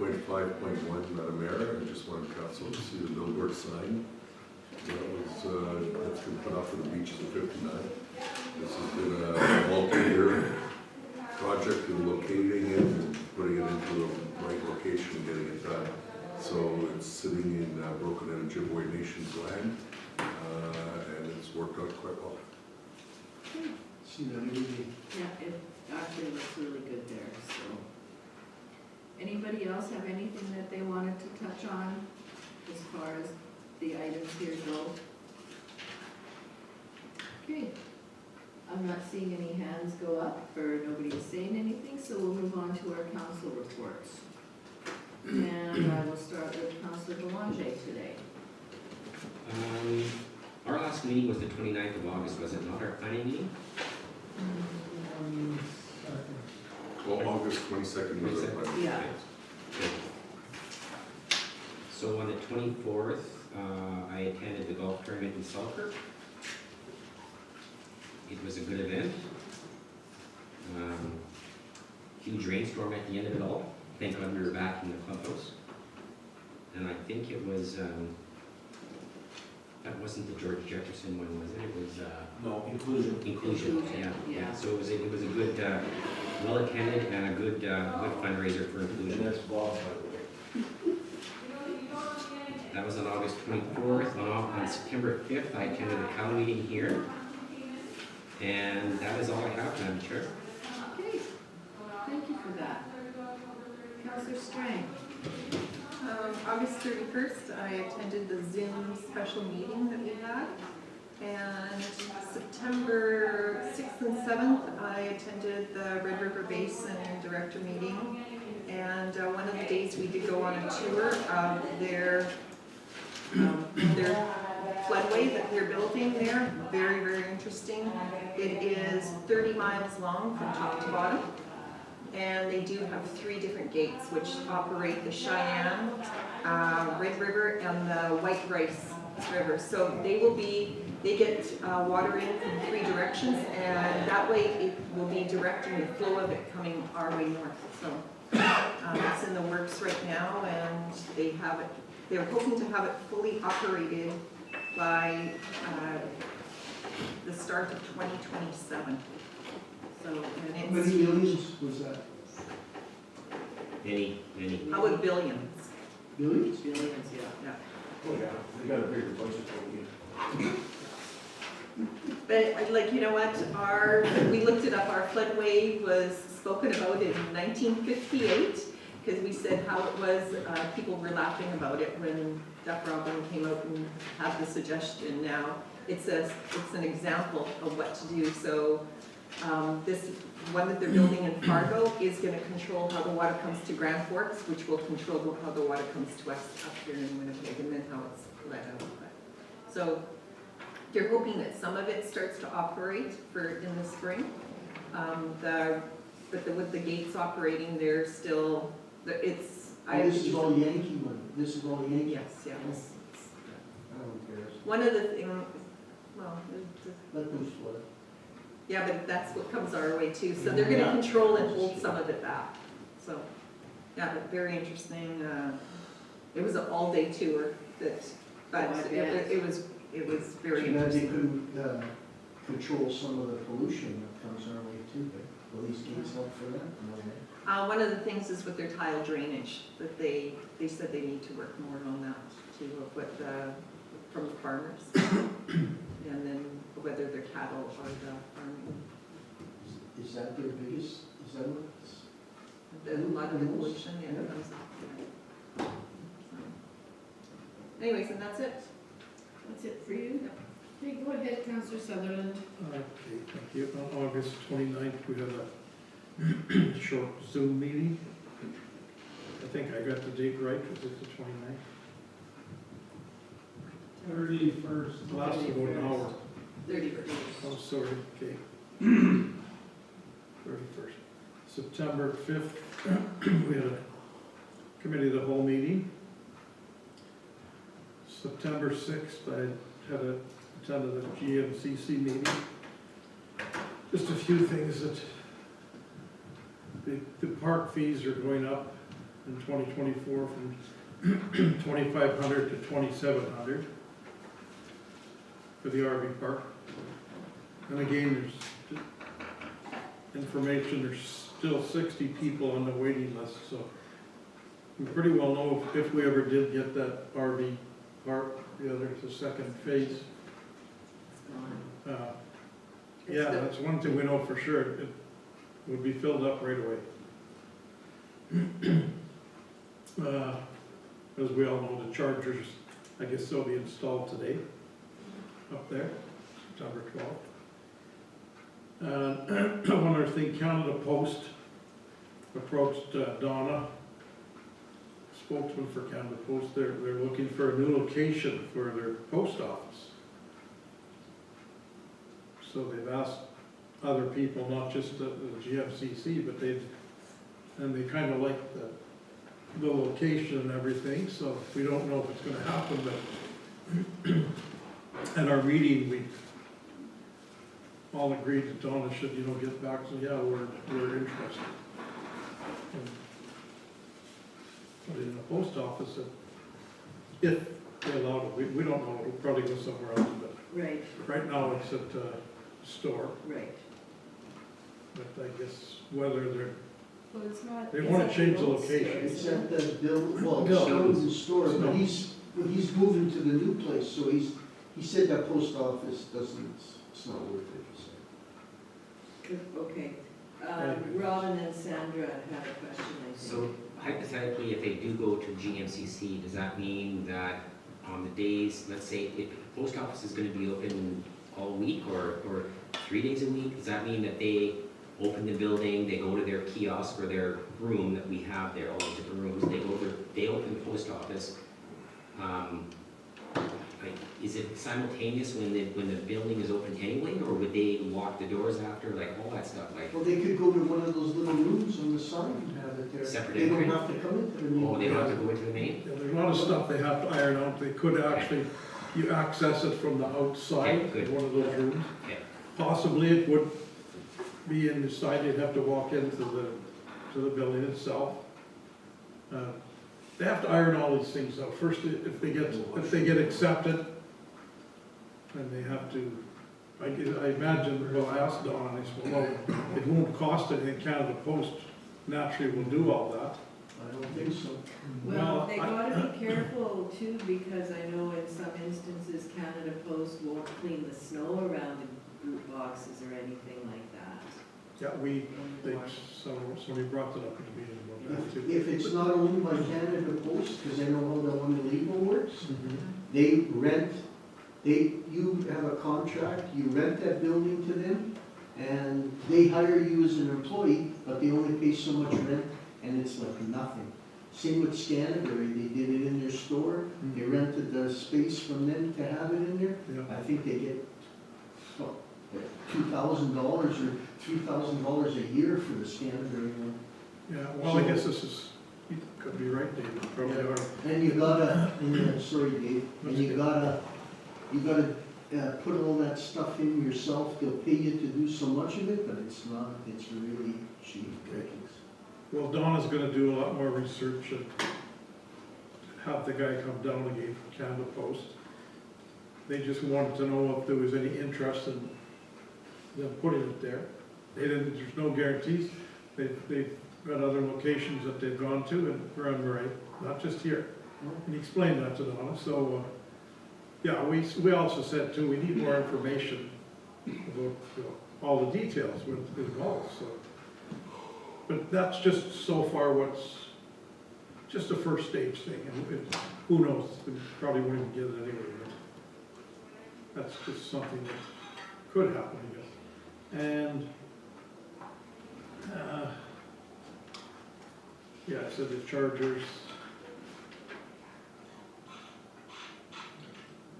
5.5.1, Madam Mayor, I just wanted council to see the billboard sign. That's been put up for the beaches of 59. This has been a multi-year project in locating it and putting it into the right location and getting it done. So it's sitting in Broken and Ojibwe Nation's land, and it's worked out quite well. See that movie? Yeah, it actually looks really good there, so. Anybody else have anything that they wanted to touch on as far as the items here go? Okay, I'm not seeing any hands go up or nobody is saying anything, so we'll move on to our council reports. And I will start with Councillor Boulanger today. Our last meeting was the 29th of August, was it not, our planning meeting? Well, August 22nd was our plan. Yeah. Good. So on the 24th, I attended the golf tournament in Selkirk. It was a good event. Huge rainstorm at the end of it all. Thank God we were back in the clubhouse. And I think it was, that wasn't the George Jefferson one, was it? It was, No, inclusion. Inclusion, yeah. So it was a good, well attended and a good fundraiser for And inclusion. that's Bob, by the way. That was on August 24th. On September 5th, I attended a COW meeting here. And that is all I have, Madam Chair. Okay, thank you for that. Councillor Strang. August 31st, I attended the Zoom special meeting that we had. And September 6th and 7th, I attended the Red River Basin Director meeting. And one of the days we did go on a tour of their floodway that they're building there. Very, very interesting. It is 30 miles long from top to bottom. And they do have 3 different gates which operate the Cheyenne, Red River, and the White Rice River. So they get water in from 3 directions, and that way it will be directing the flow of it coming our way north. So it's in the works right now, and they're hoping to have it fully operated by the start of 2027. So, and How it's many millions was that? Many. how about billions? Billions? Billions, yeah. Yeah. Oh, yeah, they got a bigger budget than we. But like, you know what, we looked it up, our floodway was spoken about in 1958, because we said how it was, people were laughing about it when Duck Robin came out and had the suggestion. Now, it's an example of what to do. So this one that they're building in Fargo is going to control how the water comes to Grand Forks, which will control how the water comes to us up here in Winnipeg, and then how it's let out. So they're hoping that some of it starts to operate in the spring. With the gates operating, they're still, this is all Yankee money. This is all Yankee. Yes, yes. I don't care. One of the things, well, Let them flood. yeah, but that's what comes our way too. So they're going to control and hold some of it back. So, yeah, but very interesting. It was an all-day tour, but it was very So that they interesting. could control some of the pollution that comes our way too, but will these gates help for that? No. One of the things is with their tile drainage, that they said they need to work more on that too, from the farmers. And then whether they're cattle or the farming. Is that their biggest, is that what it's? A lot of the pollution, yeah. Yeah. Comes up, yeah. Anyways, and that's it. That's it for you? Okay, go ahead, Councillor Sutherland. Okay, thank you. On August 29th, we had a short Zoom meeting. I think I got the date right. Was it the 29th? 31st. Lasted about an hour. 31st. Oh, sorry, okay. 31st. September 5th, we had a committee of the whole meeting. September 6th, I attended a GMCC meeting. Just a few things that the park fees are going up in 2024 from 2,500 to 2,700 for the RV park. And again, there's information, there's still 60 people on the waiting list, so we pretty well know if we ever did get that RV park, the second phase. It's gone. Yeah, that's one thing we know for sure, it would be filled up right away. As we all know, the chargers, I guess they'll be installed today, up there, September 12th. One other thing, Canada Post approached Donna, spokesman for Canada Post. They're looking for a new location for their post office. So they've asked other people, not just the GFCC, but they kind of like the location and everything, so we don't know if it's gonna happen, but at our meeting, we all agreed that Donna should, get back, so yeah, we're interested. And put it in a post office, if they allow it, we don't know, it'll probably go somewhere else, but Right, right now it's at the store, right. but I guess whether they're, Well, it's not. They it's wanna at change the old location. stairs, It's isn't at the well, No. Sheldon's the store, No. but he's moving to the new place, so he said that post office it's not worth it, he said. it? Okay, Robin and Sandra had a question, I think. So hypothetically, if they do go to GMCC, does that mean that on the days, let's say, if the post office is gonna be open all week or 3 days a week, does that mean that they open the building, they go to their kiosk or their room that we have there, all the different rooms, they open the post office? Like, is it simultaneous when the building is open anyway, or would they lock the doors after, like all that stuff, like? Well, they could go to one of those little rooms on the side and have it there. Separate They don't entry? have to come into the main. Oh, they don't have to go into the main? there's a lot of stuff they have to iron out. They could actually, you access it from the outside, Okay, good. one of those rooms. Okay. Possibly it would be in the side, you'd have to walk into the building itself. They have to iron all these things out. First, if they get accepted, then they have to, I imagine, well, I asked Don, and I said, well, it won't cost anything. Canada Post naturally will do all that. I don't think so. Well, they I- gotta be careful too, because I know in some instances Canada Post won't clean the snow around the boot boxes or anything like that. Yeah, somebody brought that up at the meeting about that too. If it's not owned by Canada Post, because I know how the one legal works, Mhm. they rent, you have a contract, you rent that building to them, and they hire you as an employee, but they only pay so much rent, and it's like nothing. Same with Scanterbury, they did it in their store, they rented the space from them to have it in there. Yeah. I think they get, what, $2,000 or $3,000 a year for the Scanterbury one. Yeah, well, I guess this is, you could be right, David, probably are. And you gotta, sorry Dave, and you gotta put all that stuff in yourself, they'll pay you to do so much of it, but it's really cheap. Well, Donna's gonna do a lot more research and have the guy come down again from Canada Post. They just wanted to know if there was any interest in them putting it there. There's no guarantees. They've got other locations that they've gone to and around Murray, not just here. And he explained that to Donna, so, yeah, we also said too, we need more information about, all the details with involved, so. But that's just so far just a first stage thing, and who knows, we probably won't even get it anyway, but that's just something that could happen, I guess. And, yeah, I said the chargers.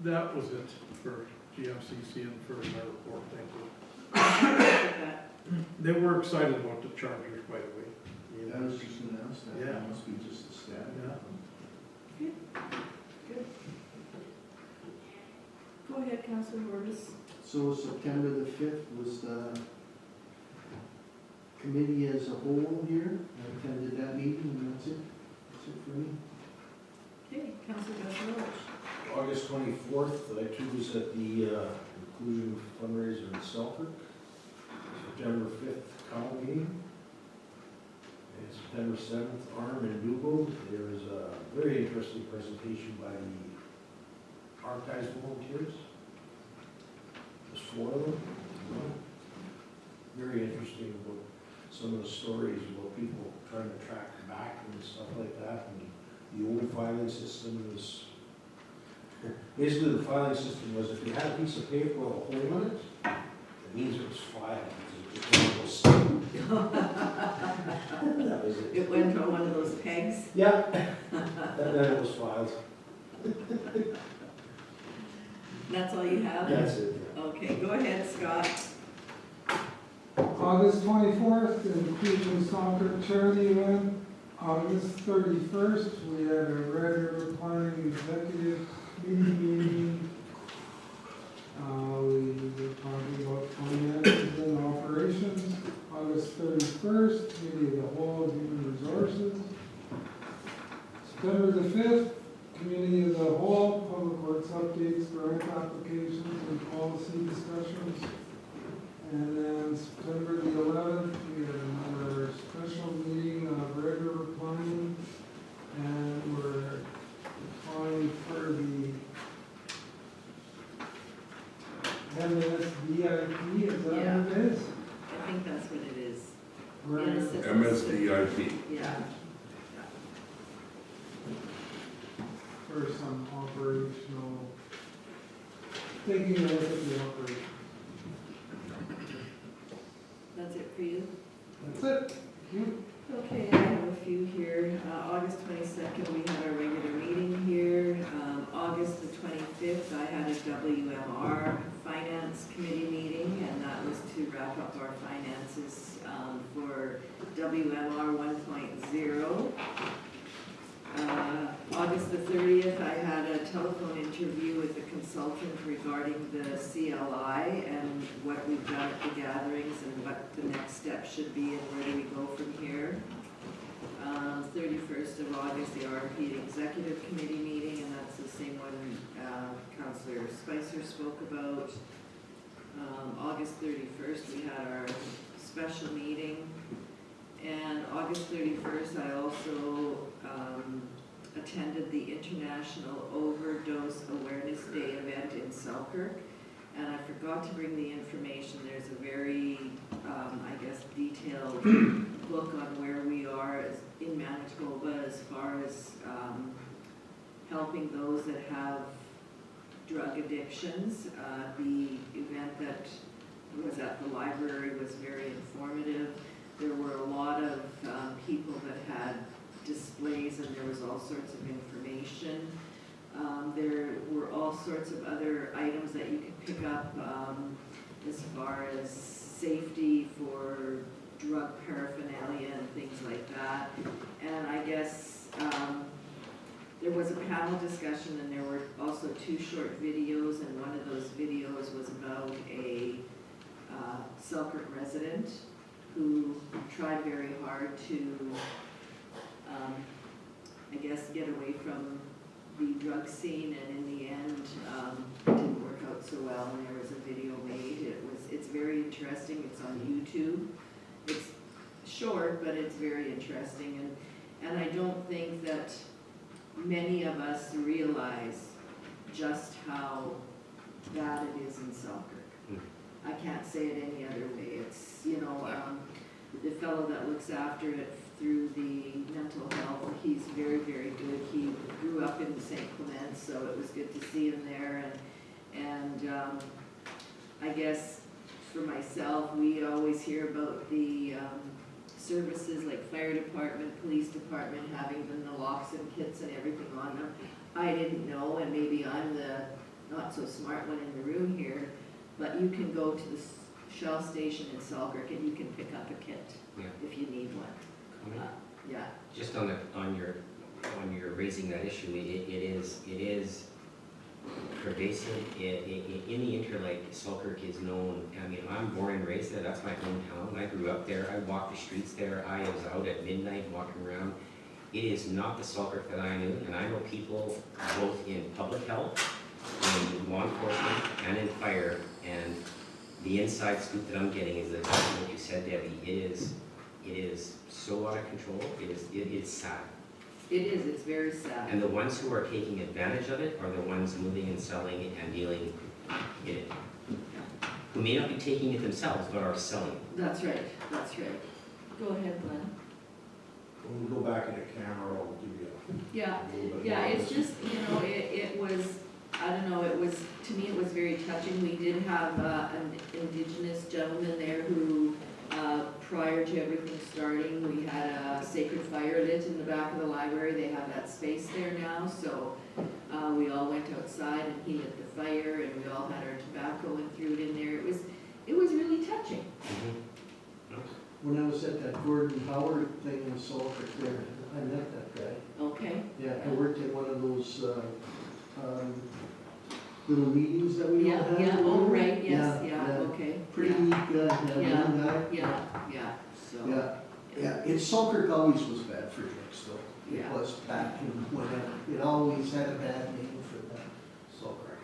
That was it for GMCC and for my report, thank you. They were excited about the chargers, by the way. I was just gonna ask that, Yeah. that must be just a stat. Yeah. Good. Go ahead, Councilor Burgess. So September the 5th was the committee as a whole here, I attended that meeting, and that's it. That's it for me. Okay, Councilor Councilor August 24th, I too was at the inclusion fundraiser in Selkirk. September 5th, cow meeting. And September 7th, Arm in Newbold. There was a very interesting presentation by the archives volunteers. There's 4 of them. Very interesting about some of the stories about people trying to track back and stuff like that. And the old filing system was, basically the filing system was if you had a piece of paper with a hole in it, it means it was filed. It was that was it. It went from one of those pegs. Yeah, then it was filed. That's all you have? That's it. Okay, go ahead, Scott. August 24th, inclusion soccer charity event. August 31st, we had a regular planning executive committee meeting. We were talking about finances and operations. August 31st, committee of the whole of human resources. September the 5th, committee of the whole, public works updates, grant applications, and policy discussions. And then September the 11th, we had another special meeting of regular planning, and we're applying for the MSDIP, is that Yeah. what it is? I think that's what it is. Grant Yes. MSDIP. Yeah. for some operational, taking a look at the operation. That's it for you? That's it. Thank you. Okay, I have a few here. August 22nd, we had our regular meeting here. August the 25th, I had a WMR Finance Committee meeting, and that was to wrap up our finances for WMR 1.0. August the 30th, I had a telephone interview with a consultant regarding the CLI and what we've done at the gatherings and what the next step should be and where do we go from here. 31st of August, the RFP Executive Committee meeting, and that's the same one Councillor Spicer spoke about. August 31st, we had our special meeting. And August 31st, I also attended the International Overdose Awareness Day event in Selkirk. And I forgot to bring the information. There's a very, I guess, detailed book on where we are in Manitoba as far as helping those that have drug addictions. The event that was at the library was very informative. There were a lot of people that had displays and there was all sorts of information. There were all sorts of other items that you could pick up as far as safety for drug paraphernalia and things like that. And I guess there was a panel discussion and there were also 2 short videos, and one of those videos was about a Selkirk resident who tried very hard to, I guess, get away from the drug scene, and in the end, it didn't work out so well, and there was a video made. It's very interesting. It's on YouTube. It's short, but it's very interesting, and I don't think that many of us realize just how bad it is in Selkirk. I can't say it any other way. It's, you know, the fellow that looks after it through the mental health, he's very, very good. He grew up in St. Clement, so it was good to see him there. And I guess for myself, we always hear about the services like fire department, police department having the naloxone kits and everything on them. I didn't know, and maybe I'm the not so smart one in the room here, but you can go to the Shell station in Selkirk and you can pick up a kit if you need one. Yeah. Just on your raising that issue, it is pervasive. In the Interlake, Selkirk is known. I mean, I'm born and raised there. That's my hometown. I grew up there. I walked the streets there. I was out at midnight walking around. it is not the Selkirk that I knew, and I know people both in public health, in law enforcement, and in fire, and the inside scoop that I'm getting is exactly what you said, Debbie. It is so out of control, it is sad. It is, it's very sad. And the ones who are taking advantage of it are the ones moving and selling and dealing in it. Who may not be taking it themselves, but are selling it. That's right, that's right. Go ahead, Glenn. When we go back in the camera, I'll give you Yeah, a little bit. yeah, more. it's just, it was, I don't know, it was, to me, it was very touching. We did have an Indigenous gentleman there who, prior to everything starting, we had a sacred fire lit in the back of the library. They have that space there now, so we all went outside and he lit the fire, and we all had our tobacco and threw it in there. It was really touching. When I was at that Gordon Howard thing in Salford there, I met that guy. Okay? Yeah, I worked in one of those, little meetings that we all Yeah, had. yeah, oh, right, yes, Yeah, yeah, yeah. okay. Pretty Yeah. neat guy, that Yeah. one guy. Yeah, so. Yeah, yeah, it's Selkirk always was bad for drinks though. It Yeah. was back in whenever, it always had a bad name for that, Selkirk.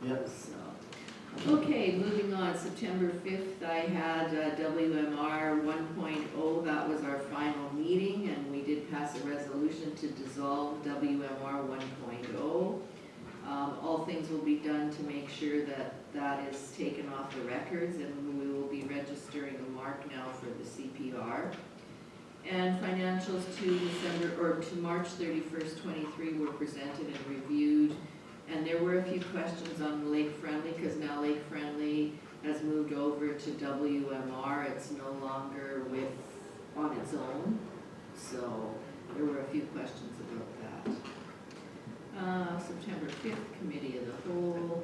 Yep. So, okay, moving on, September 5th, I had WMR 1.0, that was our final meeting, and we did pass a resolution to dissolve WMR 1.0. All things will be done to make sure that that is taken off the records, and we will be registering a mark now for the CPR. And financials to March 31st, 23 were presented and reviewed. And there were a few questions on Lake Friendly, because now Lake Friendly has moved over to WMR. It's no longer on its own. So there were a few questions about that. September 5th, Committee of the Whole.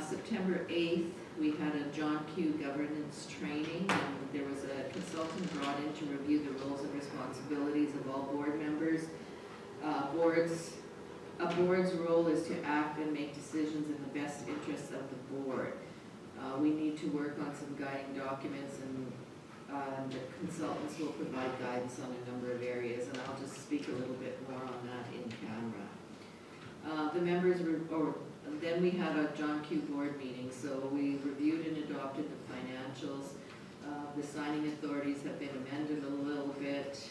September 8th, we had a John Q. governance training, and there was a consultant brought in to review the roles and responsibilities of all board members. A board's role is to act and make decisions in the best interests of the board. We need to work on some guiding documents, and the consultants will provide guidance on a number of areas, and I'll just speak a little bit more on that in camera. Then we had a John Q. board meeting, so we reviewed and adopted the financials. The signing authorities have been amended a little bit.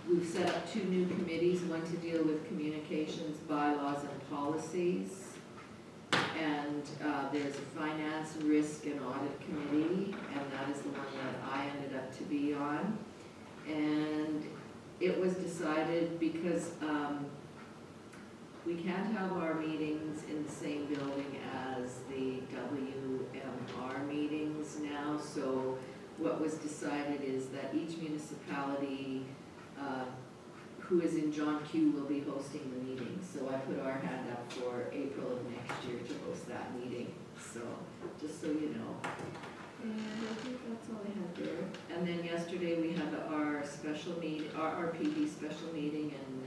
We've set up 2 new committees, one to deal with communications, bylaws, and policies. And there's a finance, risk, and audit committee, and that is the one that I ended up to be on. And it was decided because we can't have our meetings in the same building as the WMR meetings now, so what was decided is that each municipality who is in John Q will be hosting the meeting. So I put our hand up for April of next year to host that meeting, so just so you know. And I think that's all I had there. And then yesterday we had our special meeting, our RPD special meeting, and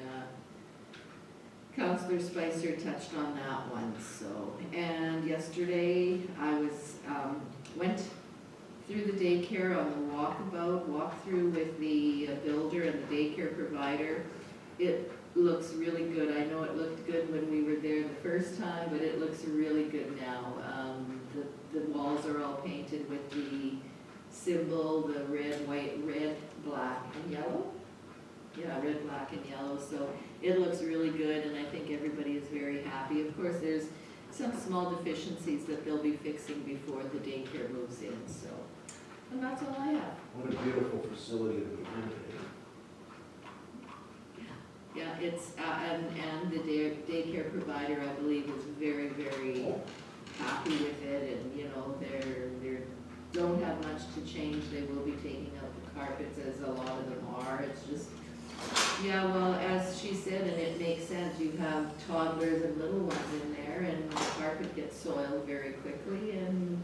Councillor Spicer touched on that one, so. And yesterday I went through the daycare on the walkthrough with the builder and the daycare provider. It looks really good. I know it looked good when we were there the first time, but it looks really good now. The walls are all painted with the symbol, the red, black, and yellow. Yeah, red, black, and yellow. So it looks really good, and I think everybody is very happy. Of course, there's some small deficiencies that they'll be fixing before the daycare moves in, so. And that's all I have. What a beautiful facility to be in today. Yeah, it's, and the daycare provider, I believe, is very, very happy with it, and, you know, they're don't have much to change. They will be taking out the carpets, as a lot of them are. It's just, yeah, well, as she said, and it makes sense, you have toddlers and little ones in there, and the carpet gets soiled very quickly, and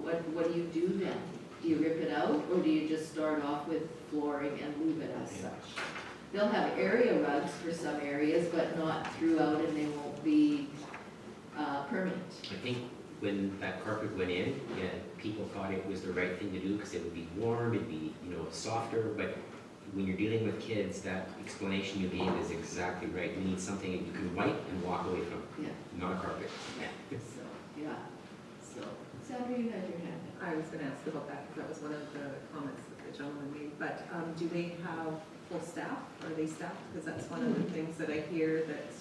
what do you do then? Do you rip it out, or do you just start off with flooring and leave it as such? They'll have area rugs for some areas, but not throughout, and they won't be permanent. I think when that carpet went in, yeah, people thought it was the right thing to do because it would be warm, it'd be, you know, softer, but when you're dealing with kids, that explanation you gave is exactly right. We need something that you can wipe and walk away from, Yeah, not a carpet. so, yeah, so, Sandra, you had your hand up. I was gonna ask about that, because that was one of the comments that the gentleman made, but, do they have full staff? Are they staffed? Because that's one of the things that I hear, that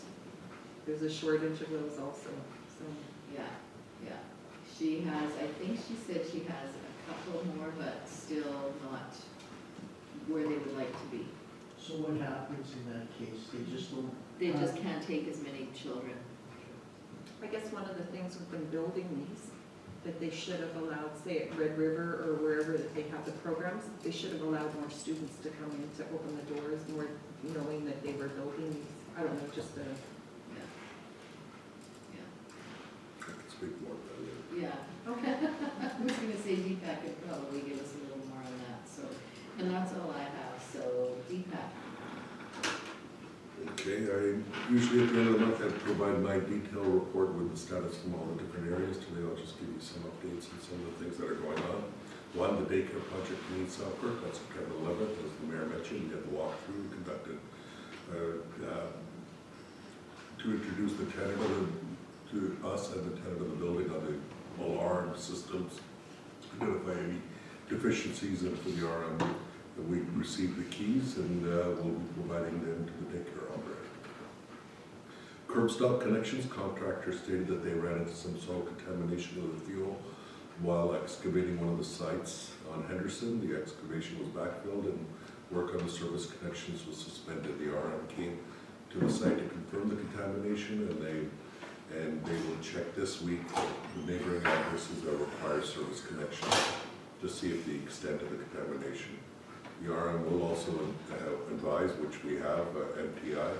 there's a shortage of those also, so. Yeah, yeah. She has, I think she said she has a couple more, but still not where they would like to be. So what happens in that case? They just don't. They just can't take as many children. I guess one of the things with them building these, that they should have allowed, say at Red River or wherever that they have the programs, they should have allowed more students to come in to open the doors, more knowing that they were building these. I don't know, just a, Yeah. Yeah. I can speak more about it. Yeah, okay. I was gonna say Deepak could probably give us a little more on that, so, and that's all I have, so Deepak. Okay, I usually at the end of the month, I provide my detailed report with the status from all the different areas. Today I'll just give you some updates on some of the things that are going on. One, the daycare project in East Selkirk, that's September 11th, as the mayor mentioned, we had the walkthrough conducted to introduce the tenant of to us and the tenant of the building on the alarm systems, identify any deficiencies in for the RM. We received the keys and we'll be providing them to the daycare operator. Curb stop connections, contractor stated that they ran into some soil contamination of the fuel while excavating one of the sites on Henderson. The excavation was backfilled and work on the service connections was suspended. The RM came to the site to confirm the contamination, and they will check this week the neighboring addresses that require service connection to see if the extent of the contamination. The RM will also advise, which we have, MTI,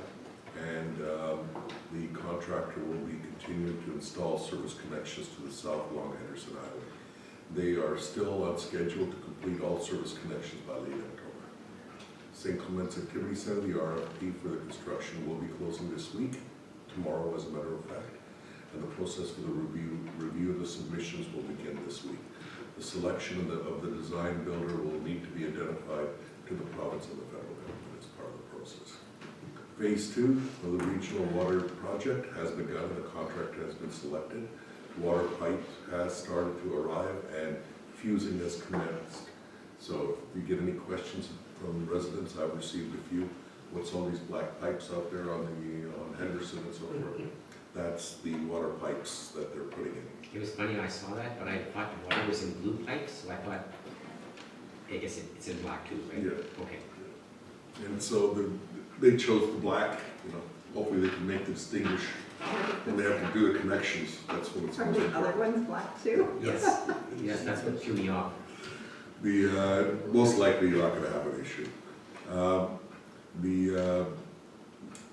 and the contractor will be continuing to install service connections to the south along Henderson Highway. They are still on schedule to complete all service connections by late October. St. Clements Activity Center, the RFP for the construction will be closing this week, tomorrow as a matter of fact, and the process for the review of the submissions will begin this week. The selection of the design builder will need to be identified to the province and the federal government as part of the process. Phase 2 of the regional water project has begun and the contractor has been selected. Water pipe has started to arrive and fusing has commenced. So if you get any questions from residents, I've received a few. What's all these black pipes out there on Henderson and so forth? That's the water pipes that they're putting in. It was funny, I saw that, but I thought the water was in blue pipes, so I thought, I guess it's in black too, right? Yeah. Okay. And so they chose the black, hopefully they can make the distinguish when they have to do the connections. That's what it's are most the other important. ones black too? Yes, yes, that's what threw me off. Most likely you're not gonna have an issue. The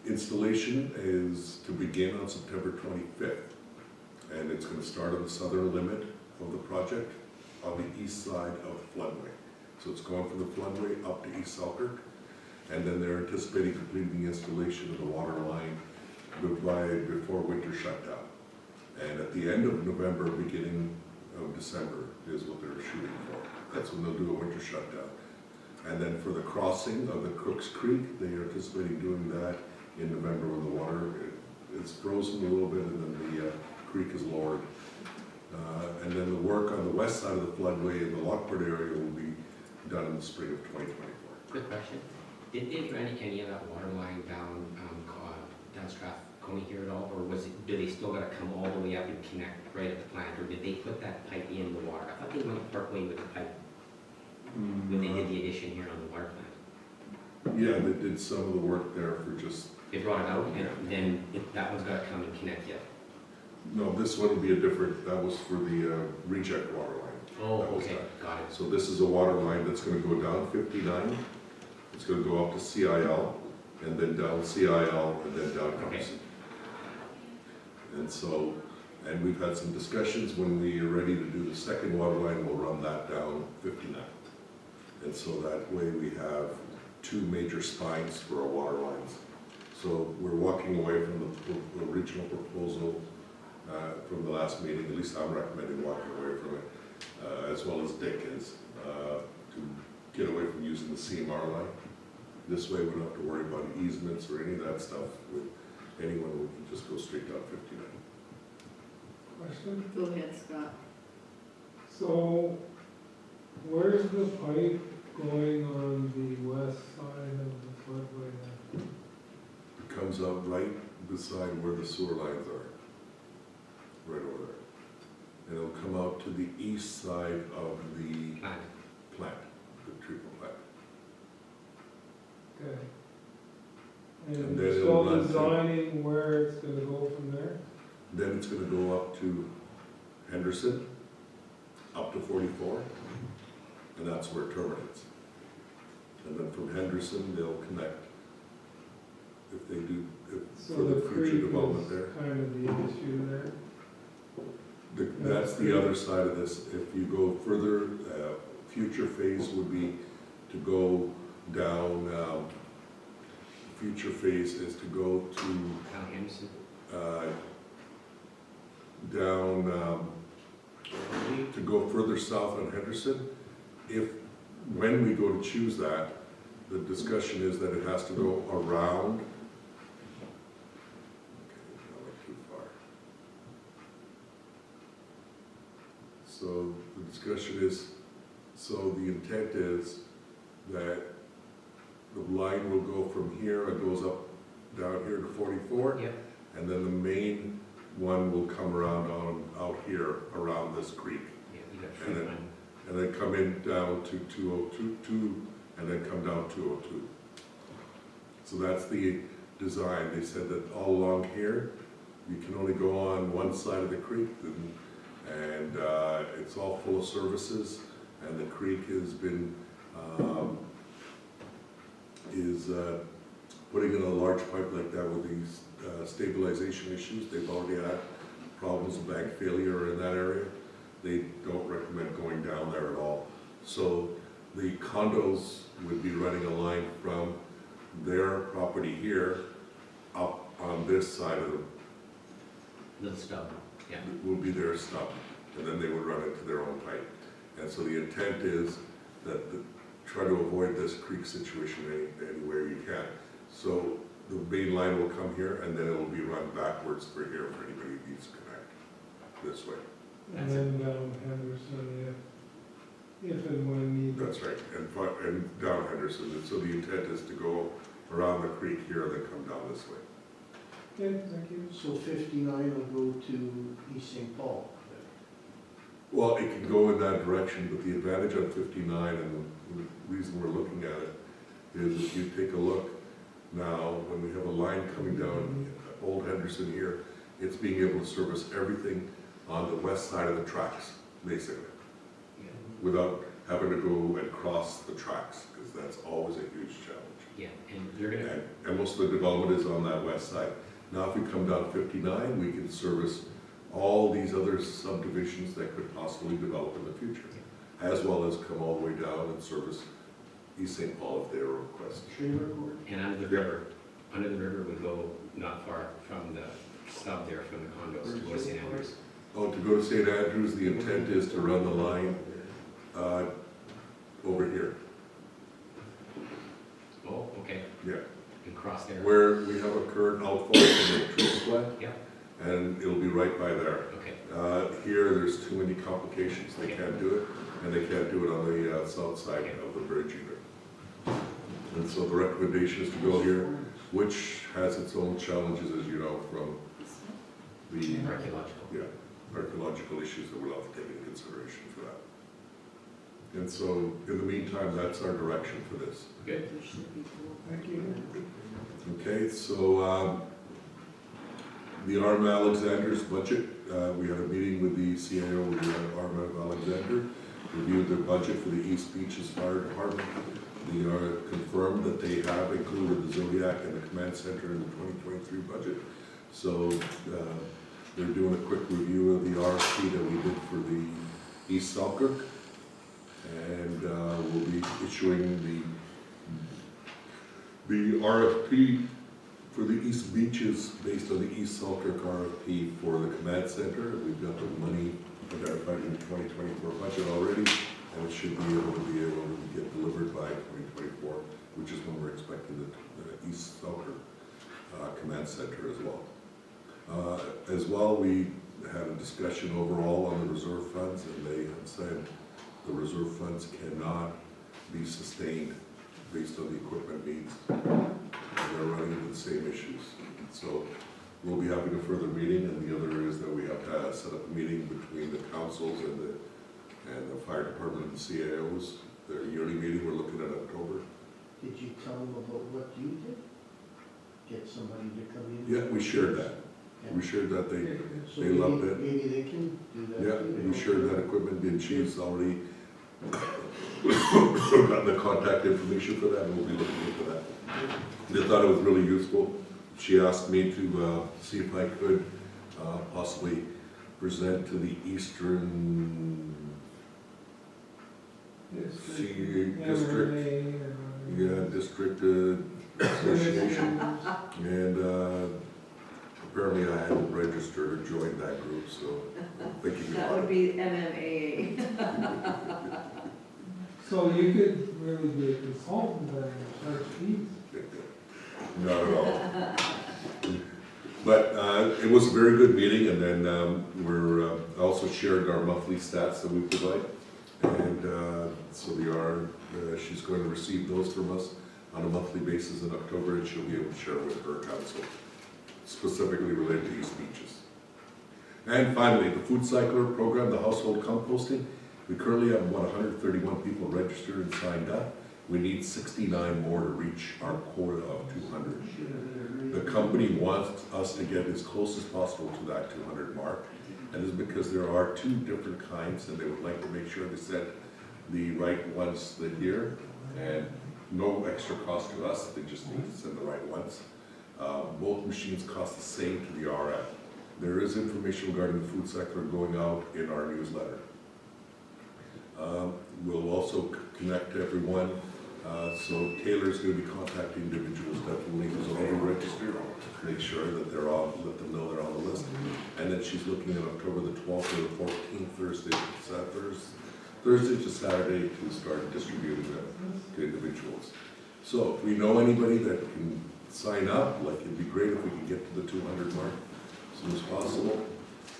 installation is to begin on September 25th. And it's going to start on the southern limit of the project on the east side of the floodway. So it's going from the floodway up to East Selkirk, and then they're anticipating completing the installation of the water line before winter shutdown. And at the end of November, beginning of December is what they're shooting for. That's when they'll do a winter shutdown. And then for the crossing of the Crooks Creek, they are anticipating doing that in November when the water is frozen a little bit and then the creek is lowered. And then the work on the west side of the floodway in the Lockport area will be done in the spring of 2024. Quick question, did they run any of that water line down Strathcona here at all, or do they still gotta come all the way up and connect right at the plant, or did they put that pipe in the water? I thought they went partway with the pipe when they did the addition here on the water plant. Yeah, they did some of the work there for just, They brought it out, and then that one's gotta come and connect yet. no, this one will be a different, that was for the reject water line. Oh, That was okay, that. got it. So this is a water line that's gonna go down 59, it's gonna go up to CIL, and then down CIL, and then down Okay. Thompson. And so, and we've had some discussions, when we are ready to do the second water line, we'll run that down 59. And so that way we have two major spines for our water lines. So we're walking away from the original proposal from the last meeting, at least I'm recommending walking away from it, as well as Dick is, to get away from using the CMR line This way we don't have to worry about easements or any of that stuff with anyone, we can just go straight down 59. Question? Go ahead, Scott. So, where's the pipe going on the west side of the floodway then? It comes up right beside where the sewer lines are, right over there. And it'll come out to the east side of the Plan. plant, the treatment plant. Okay. And And then you're it'll still run to- designing where it's gonna go from there? Then it's gonna go up to Henderson, up to 44, and that's where it terminates. And then from Henderson, they'll connect, if they do, So for the the future creek development is there. kind of the issue there? That's the other side of this. If you go further, future phase would be to go down, future phase is to go to, Cal Henderson. down, to go further south on Henderson. When we go to choose that, the discussion is that it has to go around. Okay, I went too far. So the discussion is, so the intent is that the line will go from here, it goes up down here to 44. Yep. And then the main one will come around out here, around this creek. Yeah, you got And three then- line. And then come in down to 202, and then come down 202. So that's the design. They said that all along here, you can only go on one side of the creek, and it's all full of services, and the creek has been, putting in a large pipe like that with these stabilization issues. They've already had problems with bank failure in that area. They don't recommend going down there at all. So the condos would be running a line from their property here up on this side of them, Little stub, yeah. will be their stub, and then they would run into their own pipe. And so the intent is that try to avoid this creek situation anywhere you can. So the main line will come here, and then it will be run backwards for here for anybody who needs to connect this way. And then down Henderson, if and when needed. That's right, and down Henderson, and so the intent is to go around the creek here and then come down this way. Okay, thank you. So 59 will go to East St. Paul. Well, it can go in that direction, but the advantage on 59, and the reason we're looking at it, is if you take a look now, when we have a line coming down Old Henderson here, it's being able to service everything on the west side of the tracks, basically, Yeah. without having to go and cross the tracks, because that's always a huge challenge. Yeah, and they're gonna, And most of the development is on that west side. Now, if we come down 59, we can service all these other subdivisions that could possibly develop in the future, as well as come all the way down and service East St. Paul if they request. Trailer court. and under the river we go not far from the stub there, from the condos to go to St. Andrews. Oh, to go to St. Andrews, the intent is to run the line over here, Oh, okay, yeah, and cross there. where we have a current outfall from the treatment plant. Yeah. And it'll be right by there. Okay, Here, there's too many complications, they can't do it, and they can't do it on the south side of the bridge either. And so the recommendation is to go here, which has its own challenges, as you know, from the archaeological. archaeological issues that we'll have to take into consideration for that. And so, in the meantime, that's our direction for this. Good. There should be four. Thank you. Okay, so, the Arm Alexander's budget, we had a meeting with the CAO with the Arm Alexander, reviewed their budget for the East Beaches Fire Department. They are confirmed that they have included the Zodiac and the command center in the 2023 budget. So they're doing a quick review of the RFP that we did for the East Selkirk. And we'll be issuing the RFP for the East Beaches based on the East Selkirk RFP for the command center. We've got the money identified in the 2024 budget already and it should be able to get delivered by 2024, which is when we're expecting the East Selkirk Command Center as well. As well, we had a discussion overall on the reserve funds, and they have said the reserve funds cannot be sustained based on the equipment needs. And they're running into the same issues. So we'll be having a further meeting, and the other is that we have to set up a meeting between the councils and the fire department and the CAOs. Their yearly meeting, we're looking at October. Did you tell them about what you did? Get somebody to come in? Yeah, we shared that. We shared that. So They loved maybe- it. Maybe they can do that. Yeah, too. we shared that equipment, and she's already gotten the contact information for that, and we'll be looking into that. They thought it was really useful. She asked me to see if I could possibly present to the Eastern District, District Association, and apparently I hadn't registered or joined that group, so thinking That about would it. be MMA. So you could really be a consultant and charge fees. Not at all. But it was a very good meeting, and then we're also shared our monthly stats that we provide. And so she's going to receive those from us on a monthly basis in October, and she'll be able to share with her council, specifically related to East Beaches. And finally, the food cycler program, the household composting. We currently have about 131 people registered and signed up. We need 69 more to reach our quota of 200. The company wants us to get as close as possible to that 200 mark. And this is because there are two different kinds, and they would like to make sure they set the right ones here. And no extra cost to us, they just need to send the right ones. Both machines cost the same to the RF. There is information regarding the food sector going out in our newsletter. We'll also connect everyone. So Taylor's going to be contacting individuals definitely who's already registered, make sure that they're all, let them know they're on the list. And then she's looking at October the 12th or the 14th, Thursday to Saturday to start distributing them to individuals. So if we know anybody that can sign up, like it'd be great if we could get to the 200 mark as soon as possible.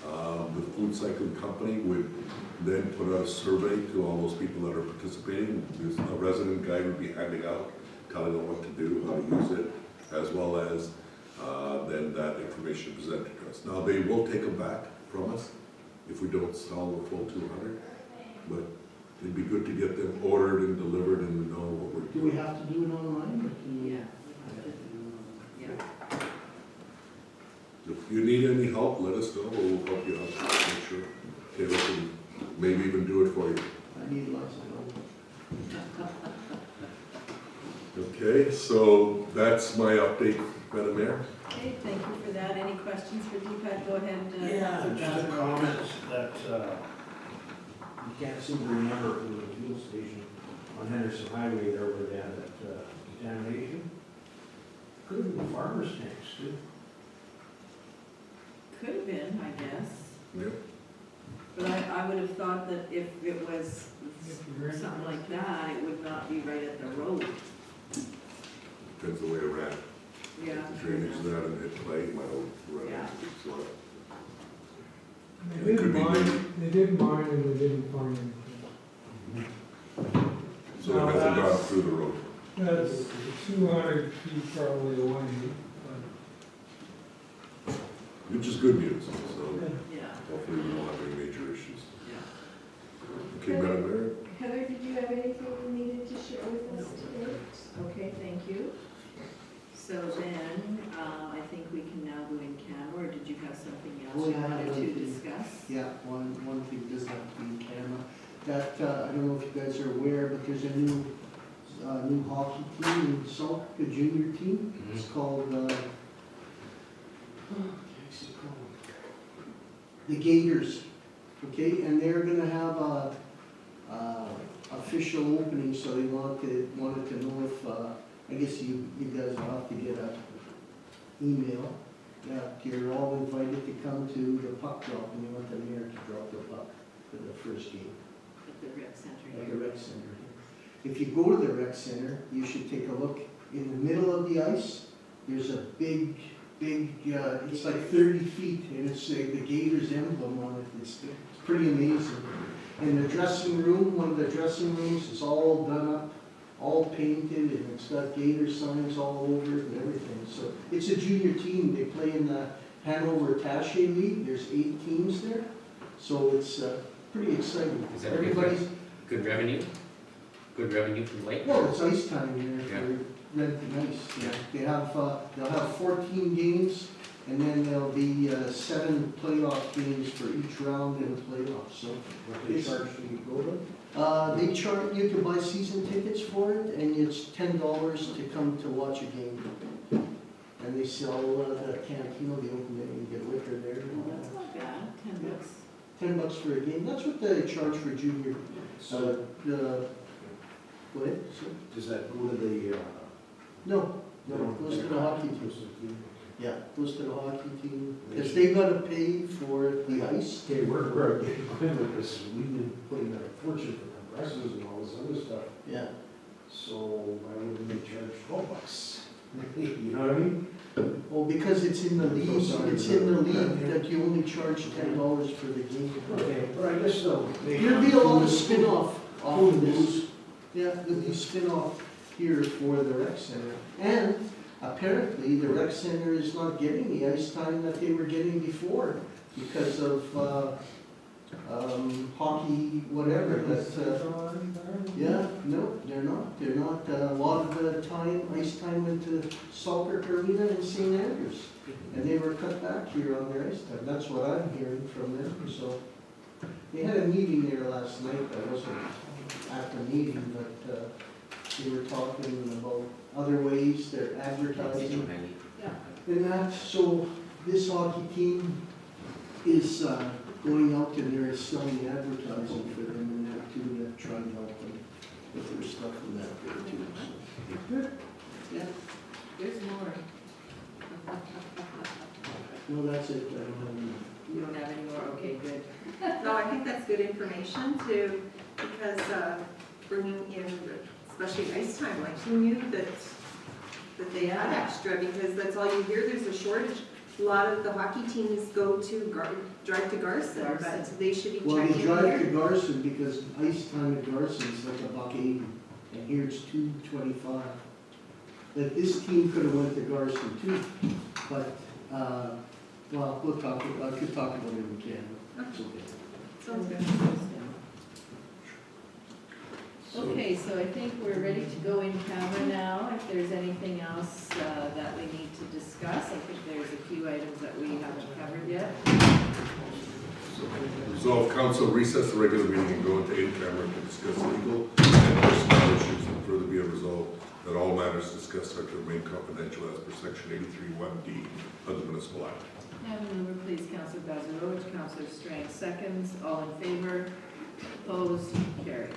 The food cycling company would then put out a survey to all those people that are participating. There's a resident guide would be handing out, telling them what to do, how to use it, as well as then that information presented to us. Now, they will take them back from us if we don't sell the full 200, but it'd be good to get them ordered and delivered and know what we're Do we doing. have to do it online, or can we? Yeah. Yeah. If you need any help, let us know, we'll help you out, make sure Taylor can maybe even do it for you. I need lots of help. Okay, so that's my update, Madam Mayor. Okay, thank you for that. Any questions for Deepak? Go ahead. Yeah, just a comment that you can't seem to remember from the fuel station on Henderson Highway there where they had that contamination. Could have been the farmer's tanks too. Could have been, I guess. Yep. But I would have thought that if it was something like that, it would not be right at the road. Depends the way it ran. Yeah. The drainage of that and hit clay, might have run Yeah. into soil. They It could didn't be mine, they didn't mine and they didn't find anything. So it hasn't gone through the road. That's 200 feet probably away, Which is good news, so Yeah, hopefully we won't have any major issues. yeah. Okay, Madam Mayor? Heather, did you have anything you needed to share with us today? Okay, thank you. So then, I think we can now go in camera, or did you have something else Oh, you yeah, wanted one to thing. discuss? Yeah, one thing does have to be in camera. That, I don't know if you guys are aware, but there's a new hockey team in Salt, a junior team. It's called, what's it called? The Gators, okay? And they're gonna have a official opening, so they wanted to know if, I guess you guys will have to get a email. Yeah, you're all invited to come to the puck drop, and you want the mayor to drop the puck for the first game. At the rec center at here. the rec center. If you go to the rec center, you should take a look. In the middle of the ice, there's a big, it's like 30 feet, and it's the Gators emblem on it. It's pretty amazing. And the dressing room, one of the dressing rooms is all done up, all painted, and it's got Gator signs all over it and everything. So it's a junior team. They play in the Hanover Taché League. There's 8 teams there. So it's pretty exciting. Is that a good Everybody's, Good revenue? Good revenue from the lake? well, it's ice time there Yeah. for renting ice. Yeah. They'll have 14 games, and then there'll be 7 playoff games for each round in the playoffs. So What they charge to go to? they charge, you can buy season tickets for it, and it's $10 to come to watch a game. And they sell the canteen, they open it and get liquor there. and all That's that. not bad, $10. $10 for a game. That's what they charge for junior. So, Go ahead. Sir. does that go to the, No, no, it goes to the hockey team. Yeah, goes to the hockey team, because they gotta pay for the ice. Okay, we're getting going with this, we've been putting out a fortune for compressors and all this other stuff, Yeah, so why wouldn't they charge $12? You know what I mean? well, because it's in the league, it's in the league that you only charge $10 for the game. Okay, but I guess so. There'll be a lot of spin-off off of this. Yeah, there'll be spin-off here for the rec center. And apparently, the rec center is not getting the ice time that they were getting before because of, hockey, whatever, yeah, no, they're not. They're not. A lot of the time, ice time went to Salker Arena in St. Andrews. And they were cut back here on their ice time. That's what I'm hearing from them, so. They had a meeting there last night. I wasn't at the meeting, but, they were talking about other ways they're advertising. And that, so this hockey team is, going out and they're selling advertising for them and that too, to try and help them with their stuff and that there too, so. Good. Yeah, There's more. no, that's it, I don't have any. You don't have any more? Okay, good. No, I think that's good information too, because bringing in, especially ice time, like who knew that they had Yeah. extra, because that's all you hear, there's a shortage. A lot of the hockey teams go to, drive to Garson, but Garson. they should be Well, they checking drive to here. Garson because ice time at Garson is like $1.80, and here it's $2.25. That this team could have went to Garson too, but, well, I could talk about it in Canada. It's okay. Sounds good. Okay, so I think we're ready to go in camera now. If there's anything else that we need to discuss, I think there's a few items that we haven't covered yet. Resolve council recess the regular meeting and go into in-camera to discuss legal and personnel issues, and further be it resolved that all matters discussed are to remain confidential as per section 83(1)D of the municipal act. Have a number, please, Councillor Bazarovich, Councillor Strang seconds, all in favor, opposed, carried.